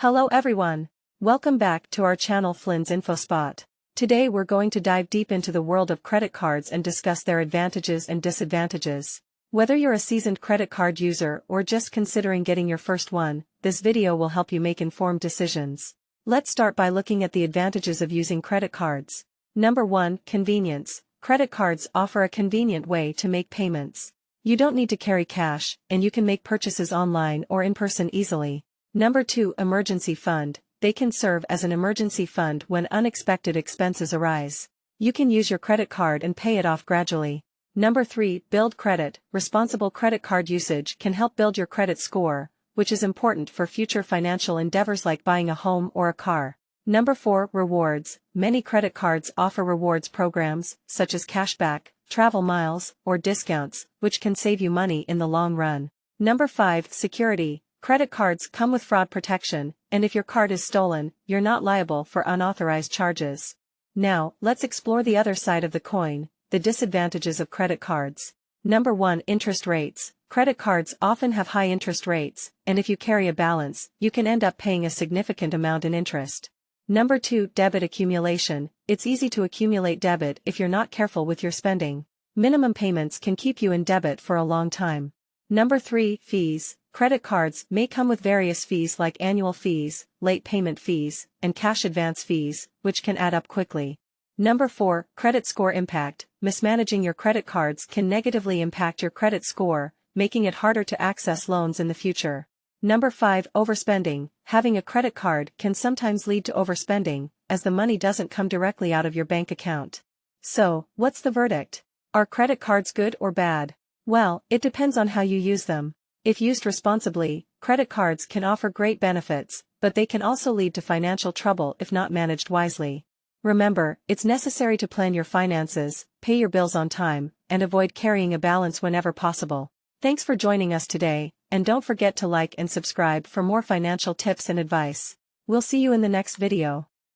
Hello everyone. Welcome back to our channel Flynn's InfoSpot. Today we're going to dive deep into the world of credit cards and discuss their advantages and disadvantages. Whether you're a seasoned credit card user or just considering getting your first one, this video will help you make informed decisions. Let's start by looking at the advantages of using credit cards. Number 1, convenience. Credit cards offer a convenient way to make payments. You don't need to carry cash, and you can make purchases online or in person easily. Number 2, emergency fund. They can serve as an emergency fund when unexpected expenses arise. You can use your credit card and pay it off gradually. Number 3, build credit. Responsible credit card usage can help build your credit score, which is important for future financial endeavors like buying a home or a car. Number 4, rewards. Many credit cards offer rewards programs, such as cashback, travel miles, or discounts, which can save you money in the long run. Number 5, security. Credit cards come with fraud protection, and if your card is stolen, you're not liable for unauthorized charges. Now, let's explore the other side of the coin, the disadvantages of credit cards. Number 1, interest rates. Credit cards often have high interest rates, and if you carry a balance, you can end up paying a significant amount in interest. Number 2, debit accumulation. It's easy to accumulate debit if you're not careful with your spending. Minimum payments can keep you in debit for a long time. Number 3, fees. Credit cards may come with various fees like annual fees, late payment fees, and cash advance fees, which can add up quickly. Number 4, credit score impact. Mismanaging your credit cards can negatively impact your credit score, making it harder to access loans in the future. Number 5, overspending. Having a credit card can sometimes lead to overspending, as the money doesn't come directly out of your bank account. So, what's the verdict? Are credit cards good or bad? Well, it depends on how you use them. If used responsibly, credit cards can offer great benefits, but they can also lead to financial trouble if not managed wisely. Remember, it's necessary to plan your finances, pay your bills on time, and avoid carrying a balance whenever possible. Thanks for joining us today, and don't forget to like and subscribe for more financial tips and advice. We'll see you in the next video.